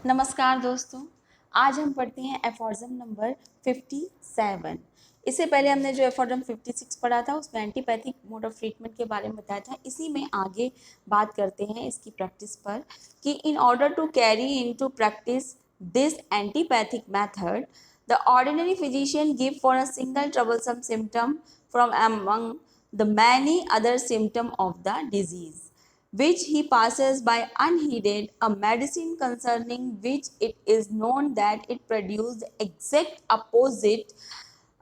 नमस्कार दोस्तों, आज हम पढ़ते हैं एफॉर्जम नंबर 57। इससे पहले हमने जो एफॉर्जम 56 पढ़ा था उसमें एंटीपैथिक मोड ऑफ ट्रीटमेंट के बारे में बताया था। इसी में आगे बात करते हैं इसकी प्रैक्टिस पर कि in order to carry into practice this antipathic method the ordinary physician give for a single troublesome symptom from among the many other symptoms of the disease, which he passes by unheeded, a medicine concerning which it is known that it produces the exact opposite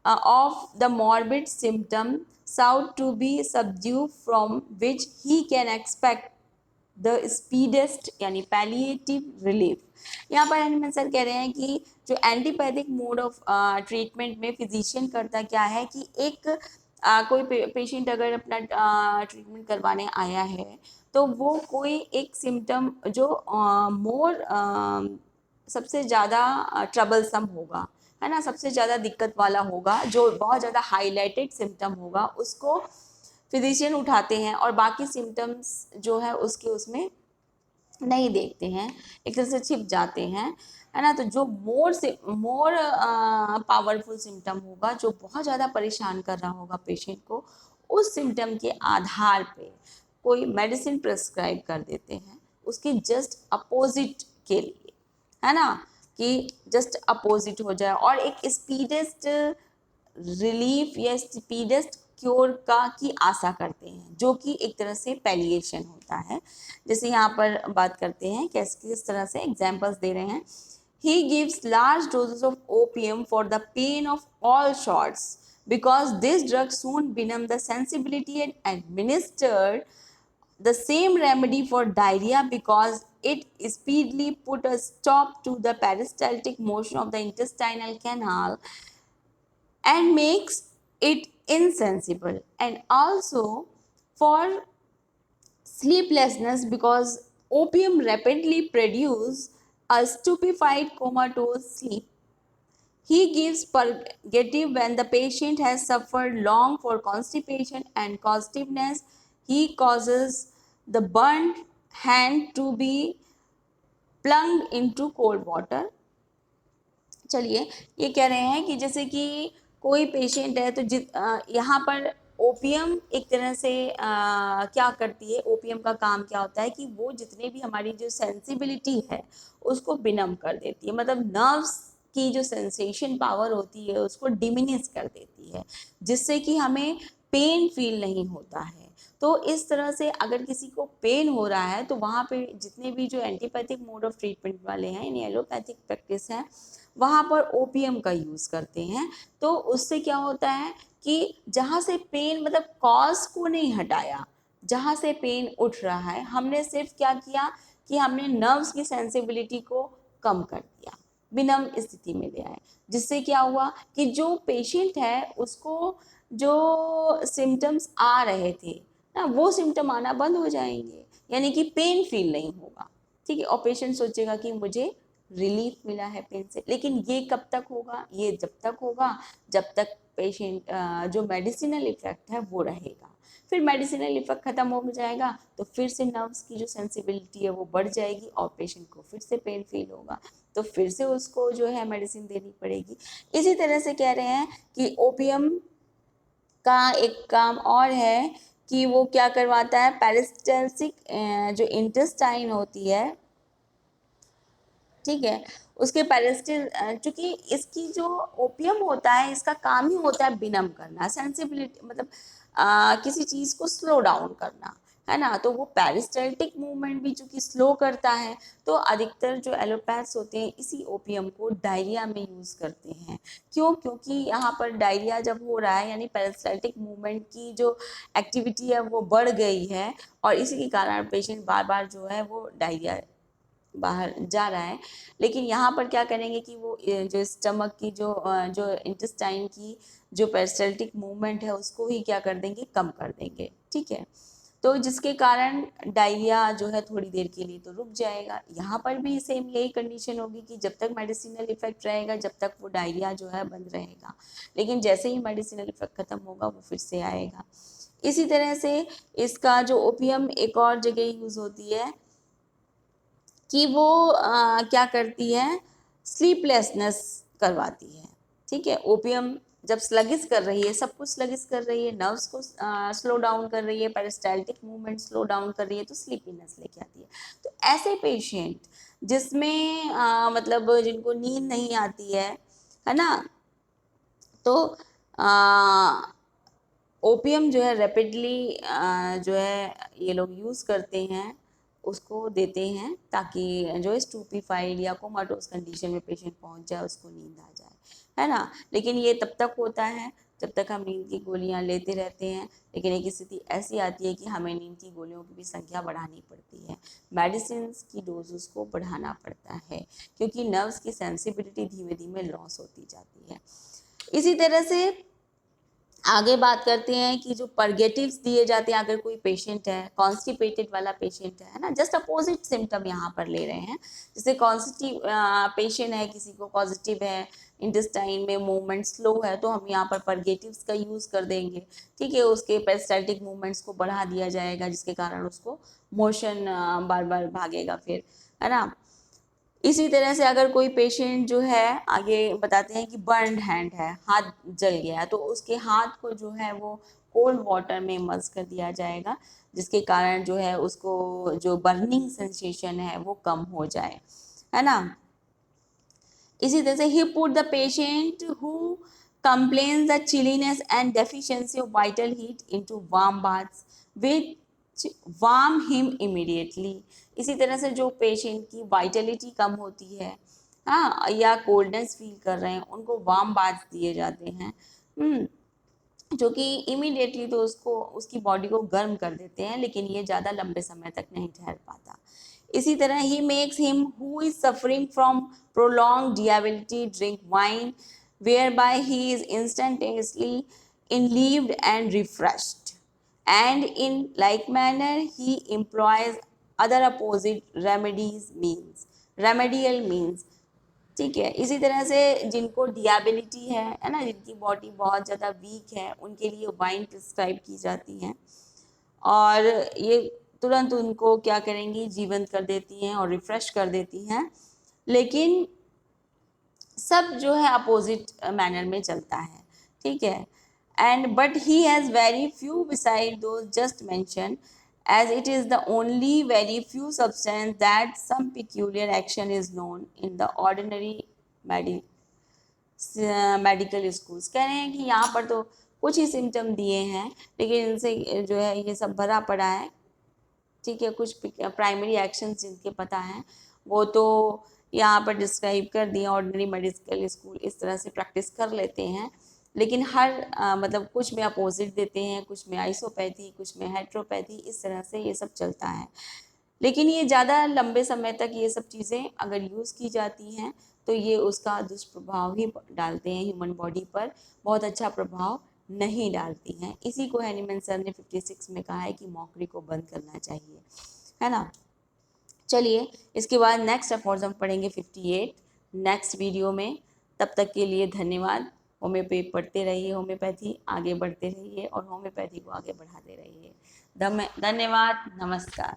of the morbid symptom sought to be subdued, from which he can expect the speediest यानी palliative relief. यहाँ पर animal sir कह रहे हैं कि जो antipathic mode of treatment में physician करता क्या है कि एक कोई पेशेंट अगर अपना ट्रीटमेंट करवाने आया है तो वो कोई एक सिम्टम जो मोर सबसे ज़्यादा ट्रबलसम होगा, है ना, सबसे ज़्यादा दिक्कत वाला होगा, जो बहुत ज़्यादा हाईलाइटेड सिम्टम होगा, उसको फिजिशियन उठाते हैं और बाकी सिम्टम्स जो है उसके उसमें नहीं देखते हैं, एक तरह से छिप जाते हैं, है ना। तो जो मोर पावरफुल सिम्टम होगा, जो बहुत ज़्यादा परेशान कर रहा होगा पेशेंट को, उस सिम्टम के आधार पे कोई मेडिसिन प्रिस्क्राइब कर देते हैं उसके जस्ट अपोजिट के लिए, है ना, कि जस्ट अपोजिट हो जाए और एक स्पीडेस्ट रिलीफ या स्पीडेस्ट क्योर का की आशा करते हैं, जो कि एक तरह से पैलिएशन होता है। जैसे यहाँ पर बात करते हैं किस तरह से एग्जाम्पल्स दे रहे हैं। He gives large doses of opium for the pain of all sorts because this drug soon benumb the sensibility and administered the same remedy for diarrhea because it speedily put a stop to the peristaltic motion of the intestinal canal and makes it insensible, and also for sleeplessness because opium rapidly produces a stupefied comatose sleep. He gives purgative when the patient has suffered long for constipation and constiveness. He causes the burnt hand to be plunged into cold water. चलिए, ये कह रहे हैं कि जैसे कि कोई patient है तो यहाँ पर ओपियम एक तरह से क्या करती है, ओपियम का काम क्या होता है कि वो जितने भी हमारी जो सेंसिबिलिटी है उसको बिनम कर देती है, मतलब नर्व्स की जो सेंसेशन पावर होती है उसको डिमिनिश कर देती है, जिससे कि हमें पेन फील नहीं होता है। तो इस तरह से अगर किसी को पेन हो रहा है तो वहाँ पे जितने भी जो एंटीपैथिक मोड ऑफ ट्रीटमेंट वाले हैं, यानी एलोपैथिक प्रैक्टिस है, वहाँ पर ओपियम का यूज़ करते हैं। तो उससे क्या होता है कि जहाँ से पेन, मतलब कॉज को नहीं हटाया, जहाँ से पेन उठ रहा है हमने सिर्फ क्या किया कि हमने नर्व्स की सेंसिबिलिटी को कम कर दिया, विनम स्थिति में ले आए, जिससे क्या हुआ कि जो पेशेंट है उसको जो सिम्टम्स आ रहे थे ना, वो सिम्टम आना बंद हो जाएंगे, यानी कि पेन फील नहीं होगा, ठीक है। और पेशेंट सोचेगा कि मुझे रिलीफ मिला है पेन से। लेकिन ये कब तक होगा? ये जब तक होगा जब तक पेशेंट जो मेडिसिनल इफेक्ट है वो रहेगा। फिर मेडिसिनल इफेक्ट ख़त्म हो जाएगा तो फिर से नर्व्स की जो सेंसिबिलिटी है वो बढ़ जाएगी और पेशेंट को फिर से पेन फील होगा, तो फिर से उसको जो है मेडिसिन देनी पड़ेगी। इसी तरह से कह रहे हैं कि ओपियम का एक काम और है कि वो क्या करवाता है, पेरिस्टल्सिक जो इंटेस्टाइन होती है, ठीक है, उसके पेरिस्टल, चूंकि इसकी जो ओपियम होता है इसका काम ही होता है बिनम करना, सेंसिबिलिटी, मतलब किसी चीज़ को स्लो डाउन करना, है ना। तो वो पेरिस्टल्टिक मूवमेंट भी चूंकि स्लो करता है, तो अधिकतर जो एलोपैथ्स होते हैं इसी ओपियम को डायरिया में यूज़ करते हैं। क्यों? क्योंकि यहाँ पर डायरिया जब हो रहा है यानी पेरिस्टल्टिक मूवमेंट की जो एक्टिविटी है वो बढ़ गई है और इसी के कारण पेशेंट बार बार जो है वो डायरिया बाहर जा रहा है। लेकिन यहाँ पर क्या करेंगे कि वो जो स्टमक की जो इंटेस्टाइन की जो पेरिस्टल्टिक मूवमेंट है उसको ही क्या कर देंगे, कम कर देंगे, ठीक है। तो जिसके कारण डायरिया जो है थोड़ी देर के लिए तो रुक जाएगा। यहाँ पर भी सेम यही कंडीशन होगी कि जब तक मेडिसिनल इफेक्ट रहेगा जब तक वो डायरिया जो है बंद रहेगा, लेकिन जैसे ही मेडिसिनल इफेक्ट ख़त्म होगा वो फिर से आएगा। इसी तरह से इसका जो ओपियम एक और जगह यूज़ होती है कि वो क्या करती है, स्लीपलेसनेस करवाती है। ठीक है, ओपियम जब स्लगिश कर रही है, सब कुछ स्लगिश कर रही है, नर्व्स को स्लो डाउन कर रही है, पेरिस्टाल्टिक मूवमेंट स्लो डाउन कर रही है, तो स्लीपीनेस लेके आती है। तो ऐसे पेशेंट जिसमें मतलब जिनको नींद नहीं आती है ना, तो ओपियम जो है रैपिडली जो है ये लोग यूज़ करते हैं, उसको देते हैं ताकि जो है स्टूपीफाइड या कोमाटोस कंडीशन में पेशेंट पहुंच जाए, उसको नींद आ जाए, है ना। लेकिन ये तब तक होता है जब तक हम नींद की गोलियां लेते रहते हैं। लेकिन एक स्थिति ऐसी आती है कि हमें नींद की गोलियों की भी संख्या बढ़ानी पड़ती है, मेडिसिन की डोज को बढ़ाना पड़ता है, क्योंकि नर्व्स की सेंसिबिलिटी धीमे धीमे लॉस होती जाती है। इसी तरह से आगे बात करते हैं कि जो परगेटिव्स दिए जाते हैं अगर कोई पेशेंट है, कॉन्स्टिपेटेड वाला पेशेंट है ना, जस्ट अपोजिट सिम्टम यहाँ पर ले रहे हैं। जैसे कॉन्स्टिप पेशेंट है, किसी को पॉजिटिव है, इंटेस्टाइन में मूवमेंट स्लो है, तो हम यहाँ पर परगेटिव्स का यूज़ कर देंगे। ठीक है, उसके पेरिस्टाल्टिक मूवमेंट्स को बढ़ा दिया जाएगा, जिसके कारण उसको मोशन बार बार भागेगा फिर, है ना। इसी तरह से अगर कोई पेशेंट जो है, आगे बताते हैं कि बर्न हैंड है, हाथ जल गया, तो उसके हाथ को जो है वो कोल्ड वाटर में इमर्स कर दिया जाएगा, जिसके कारण जो है उसको जो बर्निंग सेंसेशन है वो कम हो जाए, है ना। इसी तरह से he put the patient who complains the chilliness and deficiency of vital heat into warm baths which warm him immediately. इसी तरह से जो पेशेंट की वाइटलिटी कम होती है, हाँ, या कोल्डनेस फील कर रहे हैं, उनको वार्म बाथ दिए जाते हैं, जो कि इमीडिएटली तो उसको उसकी बॉडी को गर्म कर देते हैं, लेकिन ये ज़्यादा लंबे समय तक नहीं ठहर पाता। इसी तरह he makes him who is suffering from prolong debility drink wine whereby he is instantaneously enlivened and refreshed, and in like manner he employs other opposite remedial means। ठीक है, इसी तरह से जिनको डियाबिलिटी है ना, जिनकी बॉडी बहुत ज़्यादा वीक है, उनके लिए वाइन प्रिस्क्राइब की जाती है, और ये तुरंत उनको क्या करेंगी, जीवंत कर देती हैं और रिफ्रेश कर देती हैं। लेकिन सब जो है अपोजिट मैनर में चलता है। ठीक है, and but he has very few beside those just mention, as it is the only very few substance that some peculiar action is known in the ordinary medical schools. कह रहे हैं कि यहाँ पर तो कुछ ही सिम्टम दिए हैं, लेकिन इनसे जो है ये सब भरा पड़ा है। ठीक है, कुछ प्राइमरी एक्शन जिनके पता हैं वो तो यहाँ पर डिस्क्राइब कर दिए। ऑर्डिनरी मेडिकल स्कूल इस तरह से प्रैक्टिस कर लेते हैं, लेकिन हर मतलब कुछ में अपोजिट देते हैं, कुछ में आइसोपैथी, कुछ में हेट्रोपैथी, इस तरह से ये सब चलता है। लेकिन ये ज़्यादा लंबे समय तक ये सब चीज़ें अगर यूज़ की जाती हैं तो ये उसका दुष्प्रभाव ही डालते हैं ह्यूमन बॉडी पर, बहुत अच्छा प्रभाव नहीं डालती हैं। इसी को हैनीमैन सर ने 56 में कहा है कि मॉकरी को बंद करना चाहिए, है ना। चलिए, इसके बाद नेक्स्ट अफॉर्जम पढ़ेंगे 58 नेक्स्ट वीडियो में। तब तक के लिए धन्यवाद। होम्योपैथी पढ़ते रहिए, होम्योपैथी आगे बढ़ते रहिए और होम्योपैथी को आगे बढ़ाते रहिए। धन्यवाद, नमस्कार।